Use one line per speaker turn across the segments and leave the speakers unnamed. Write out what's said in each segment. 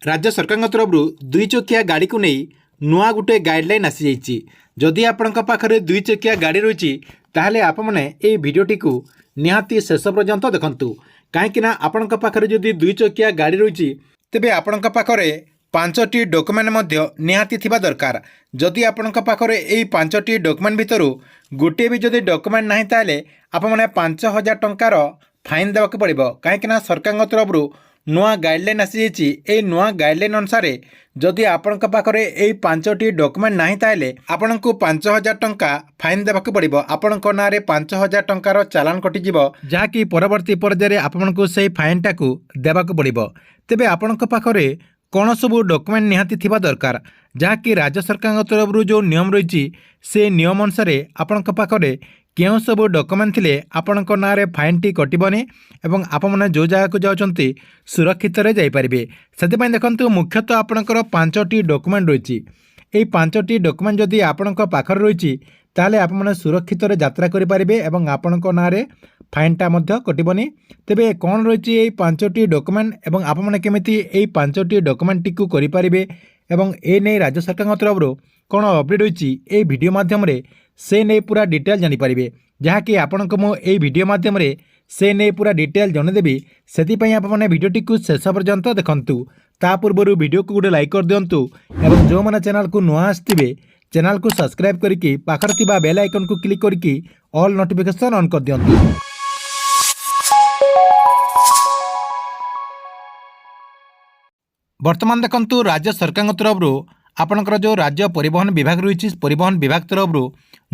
राज्य सरकार तरफ दुई चकिया गाड़ी को नहीं नुआ गोटे गाइडलाइन आसी जाइए। जदि आपण पाखे दुई चकिया गाड़ी रही ताहले आपने ये भिडटी को निहाती शेष पर्यंत देखंतु कहीं आपण पाखे जदि दुई चकिया गाड़ी रही तेबे आपण पाखे 5टी डॉक्यूमेंट निहाती थिबा दरकार। जदि आपण पाखे यही 5टी डॉक्यूमेंट भितर गोटे भी जदि डॉक्यूमेंट नहीं ताले आपने 5000 टंकार फाइन देवाक पड़ो। कहीं सरकार तरफ नुआ गाइडलाइन आसी जाइए। नुआ गाइडलाइन अनुसार जदि आपण पाखे यही 5टी डॉक्यूमेंट नहीं ताले आपण को 5000 टंका फाइन देवाक पड़ो। आपण ना 5000 टंकार चालान कटिज जहाँकि परवर्ती पर्यायर आपण को से फाइन टाक देवाक पड़ो। तेबे आपण पाखे कौन सब डॉक्यूमेंट निहाती थिबा दरकार जहाँकि राज्य सरकार तरफ जो नियम रही से नियम अनुसार आपण पाखे क्यों सब डॉक्यूमेंट थिले आपण ना फाइन टी कटबनी एवं आपने जो जगह को जाउछंती सुरक्षित जाई परिबे। सेति देखंतु मुख्यतः आपणकर 5टी डॉक्यूमेंट रही। यही 5टी डॉक्यूमेंट जदि आपण पाखर रही ताले आपने सुरक्षित यात्रा करें एवं आपण ना फाइनटा कटबनी। तेबे कौन रही यही 5टी डॉक्यूमेंट एवं आपने केमिति यही 5टी डॉक्यूमेंट टी करें एवं ए नहीं राज्य सरकार तरफ कौन अपडेट होती ये वीडियो माध्यम से नहीं पूरा डिटेल जानीपारे जहाँकि आपण को मुझे वीडियो माध्यम से नहीं पूरा डिटेल जनदेवी। से आपने भिडटी को शेष पर्यंत देखंतु। ता पूर्व वीडियो को गोटे लाइक कर दिंतु एवं जो मैंने चैनल को नुआ आसवे चैनल को सब्सक्राइब करके पाखर थिबा बेल आइकन को क्लिक करके ऑल नोटिफिकेशन ऑन कर दिंतु। वर्तमान देखंतु राज्य सरकार तरफ आपणकर जो राज्य परिवहन विभाग रही परिवहन विभाग तरफ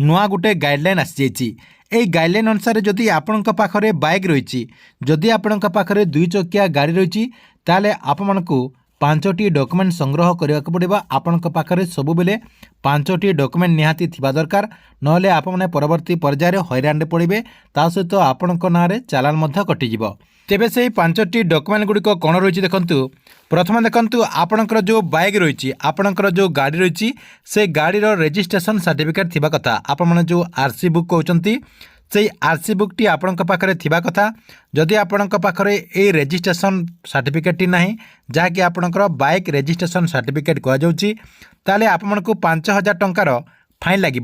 नुआ गोटे गाइडलाइन आसी जाइए। गाइडलाइन अनुसार जदि आपण पाखे बाइक रही जदि आपण पाखे दुई चकिया गाड़ी रही ताले आपण को 5टी डॉक्यूमेंट संग्रह करने को पड़ो। आपण पाखे सब बेले 5टी डॉक्यूमेंट निहाती थिबा दरकार नहले आपने परवर्ती पर्यायर हैरान पड़े ता सहित आपण ना चालान कटिज। तेबे से 5टी डॉक्यूमेंट गुड़िक कौन रही देखंतु। प्रथम देखंतु आपणकर जो बाइक रही आपणकर जो गाड़ी रही से गाड़ी रजिस्ट्रेशन सर्टिफिकेट थिबा कथा। आपण जो आरसी बुक कहते से आरसी बुक टी आपण पाखे थिबा कथा। जदि आपण पाखे ये रजिस्ट्रेशन सर्टिफिकेट ना जहाँकि आपणकर बाइक रजिस्ट्रेशन सर्टिफिकेट कहुच्छी ताले आपण को 5000 टंकार फाइन लगे।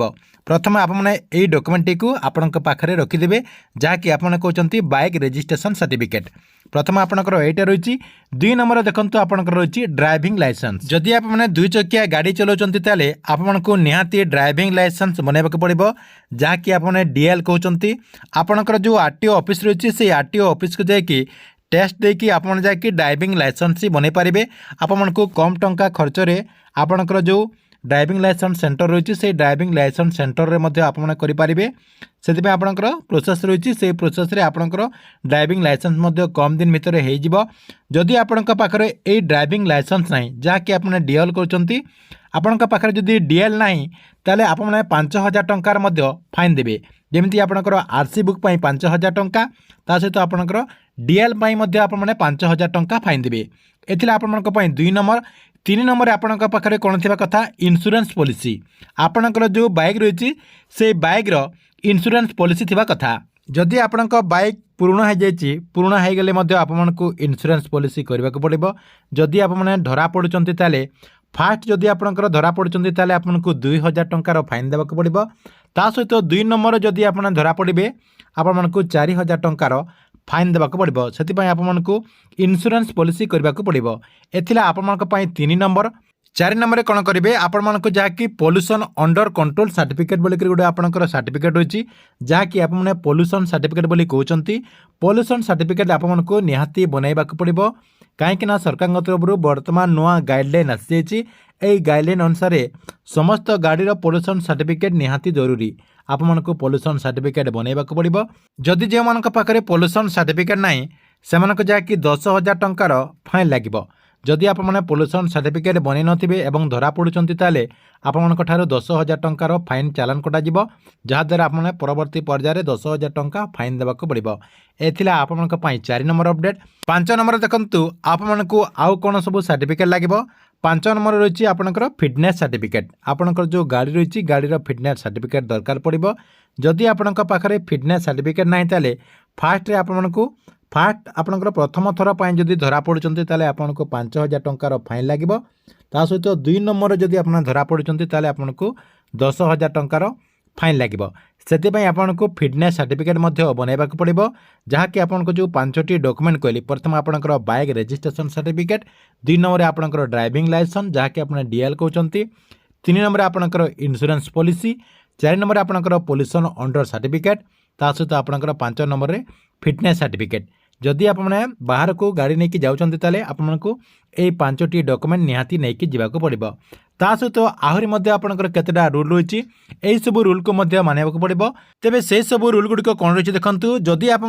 प्रथम आपने यही डॉक्यूमेंट टी आपण पाखे रखिदे जहाँकि आपने कहते बाइक रजिस्ट्रेशन सर्टिफिकेट। प्रथम आपणकर एटा रही। 2 नंबर देखंतु आपणकर रही ड्राइविंग लाइसेंस। जदि आपने दुई चकिया गाड़ी चलाउछंती ताले आपण को निहाती ड्राइविंग लाइसेंस बनवाक पड़ो जहाँकि आपने डीएल कहते। आपणकर जो आरटीओ ऑफिस रही से आरटीओ ऑफिस को जाकि टेस्ट देकी आपन जाकि ड्राइविंग लाइसेंस ही बनै पारिबे। आपन को कम टंका खर्च रे आपणकर जो ड्राइविंग लाइसेंस सेंटर रही से ड्राइविंग लाइसेंस सेंटर रे मध्य आपने करें से आपणकर प्रोसेस रही से प्रोसेस रे आपणकर ड्राइविंग लाइसेंस मध्य कम दिन भितर हो। जदि आपण पाखे ये ड्राइविंग लाइसेंस ना जहाँकि आपने डीएल करछंती आपण पाखे जदि डीएल ना ताले आपने 5000 टंकार मध्य फाइन देबे। जेमती आपणकर आरसी बुक पाई 5000 टंका ता सहित आपणकर डीएल पाई मध्य आपने 5000 टंका फाइन देबे। एथिले आपणक पाई 2 नंबर। 3 नंबर आपण पाखे कौन थी कथा इन्शुरेंस पॉलिसी। आपणकर जो बाइक रही से बाइक रो इन्शुरेंस पॉलिसी थिबा कथा। जदि आपण बाइक पुराणा हो जाए पुराणा हो गले आपण को इन्शुरेंस पॉलिसी करने को पड़ो। जदि आपने धरा पड़ुंट ताले फास्ट जदि आपणकर धरा पड़ुंट ताले आपन को 2000 टंकार फाइन देवाक पड़ो। ता सहित 2 नंबर जदि आप धरा पड़े आपण को 4000 टंकार फाइन देवाक पड़ो। से आपको इन्शुरेंस पॉलिसी करने को पड़ो। एथिला आपण 3 नंबर। 4 नंबर कौन करेंगे आपण को जहाँकि पोल्यूशन अंडर कंट्रोल सर्टिफिकेट बोलिक गोटे आपंकर सर्टिफिकेट रही जहाँकि आपने पोल्यूशन सर्टिफिकेट बोली कहते। पोल्यूशन सर्टिफिकेट आपण को निहाती बनवाक पड़ो कहीं सरकार तरफ वर्तमान नुआ गाइडलाइन आसी जाइए। गाइडलाइन अनुसार समस्त गाड़ी पोल्यूशन सर्टिफिकेट निहाती जरूरी। आपण को पोल्यूशन सर्टिफिकेट बनवाक पड़ो। जदि जो मान पाखे पोल्यूशन सर्टिफिकेट ना से जहाँकि 10,000 टंकार फाइन लगे। जदि आपने पोल्यूशन सर्टिफिकेट बन नथिबे एवं धरा पड़ुंट ताले आपण 10,000 टंकार फाइन चालान कटा जहाद्वारा आपने परवर्ती पर्यायर 10,000 टंका फाइन देवाक पड़ो। एथिला आपण 4 नंबर अपडेट। 5 नंबर देखंतु आपण को आउ कौन सब सर्टिफिकेट लगे। 5 नंबर रही आपणकर फिटनेस सर्टिफिकेट। आपणकर जो गाड़ी रही गाड़ी फिटनेस सर्टिफिकेट दरकार पड़ो। जदि आपण पाखे फिटनेस सर्टिफिकेट ना ताले फास्ट रे आपण को फास्ट आपणकर प्रथम थर पर जदि धरा पड़ुंट आपको 5,000 टंकार फाइन लगे ता सहित 2 नंबर जदि आप धरा पड़ुंट आपको 10,000 टंकार फाइन लगे से आपको फिटनेस सर्टिफिकेट बनवाक पड़ो जहाँकि आपको जो 5टी डॉक्यूमेंट कहली प्रथम आपंकर बाइक रजिस्ट्रेशन सर्टिफिकेट 2 नंबर आपंकर ड्राइविंग लाइसेंस जहाँकि आप डीएल कहते 3 नंबर आपंकर इंश्योरेंस पॉलिसी 4 नंबर आपंकर पोल्यूशन अंडर सर्टिफिकेट ता सहित आपंकर 5 नंबर फिटनेस सर्टिफिकेट जदि आप बाहर को गाड़ी नहीं जाऊँचे आपको ये 5टी डॉक्यूमेंट निहाती नहीं जावाक पड़ो ता सहित आहरी आपंकर केतेटा रूल रही यही सब रूल को मानवाक पड़ो तेज से सब रूल गुड़िक कौन रही देखो जदि आप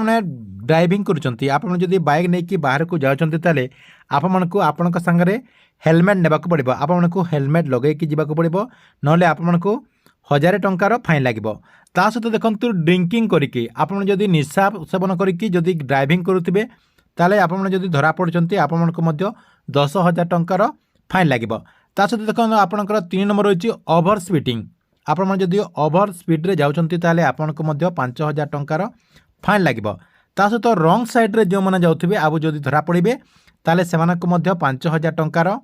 ड्राइविंग करुँच बाइक नहीं बाहर को जाऊँचे आपको आपण सांगे हेलमेट नेबाक पड़ो आपको हेलमेट लगेकी जावाक पड़ो ना आपको 1,000 टंकार फाइन लगे ता सहित देखो ड्रिंकिंग करके जदि निशा सेवन करके जदि ड्राइविंग करुवे ताले आपन जदि धरा पड़ुंट आपको 10,000 टंकार फाइन लगे ता सहित देखो आपंकर 3 नंबर रही ओभर स्पीडिंग आपन जदि ओभर स्पीड रे जाउछंती आपको 5,000 टंकार फाइन लगे ता सहित रंग साइड्रे जो मैंने जाऊे आप जदि धरा पड़े ताले से 5,000 टंकार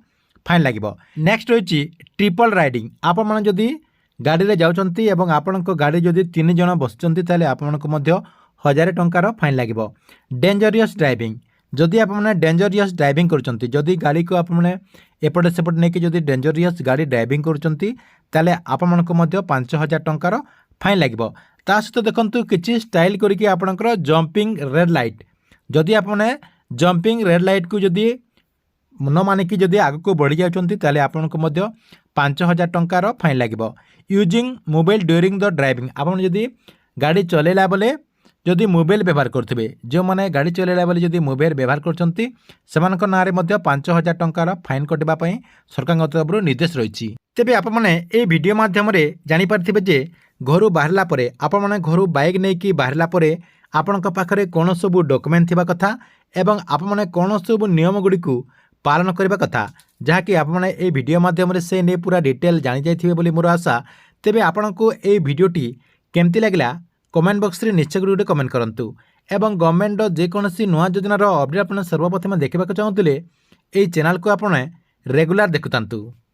फाइन लगे नेक्स्ट रही ट्रिपल राइडिंग आप जदि गाड़ी रे जाउछंती एवं आपनको गाड़ी जदि 3 जन बसुचंती ताले आपनको 1,000 टंकार फाइन लगे डेंजरियस ड्राइविंग जदि आप डेंजरियस ड्राइविंग करुँच जदि गाड़ी को आपने एपटे सेपटे नहीं कि डेंजरियस गाड़ी ड्राइविंग करुँच आपको 5,000 टंकार फाइन लगे ता सहित देखो किसी स्टाइल करके आपंकर जंपिंग रेड लाइट जदि आपने जंपिंग रेड लाइट को जदि न मानिकी जदि आगको बढ़ी जाती आपको 5,000 टंकार फाइन लगे using mobile during the driving आप जदि गाड़ी चलेला बेले जदि मोबाइल व्यवहार करुवे जो मैंने गाड़ी चलेला बेले जदि मोबाइल व्यवहार करछंती सेमानक नारे 5,000 टंकार फाइन कटापी सरकार तरफ निर्देश रही तेबे आप मैंने ये वीडियो माध्यम जानी पारिथिबे जे घर बाहरला परे आप मैंने घर बाइक नहीं बाहरला परे आपनक पाखरे कौन सब डॉक्यूमेंट थिबा कथा एवं आप मैंने कौन सब नियम गुड़ी पालन करने कथा जहाँकि आपने ये वीडियो माध्यम से नहीं पूरा डिटेल जानी जाइए बोली मोर आशा तेबे आपको ये वीडियोटी केमती लगला कमेंट बॉक्स रे निश्चय गोटे कमेंट करंतु एवं गवर्नमेंट जेकोसी नुआ योजनार अपडेट आप सर्वप्रथम देखा चाहूँगे ये चैनल को आपने रेगुलर देखुतांतु।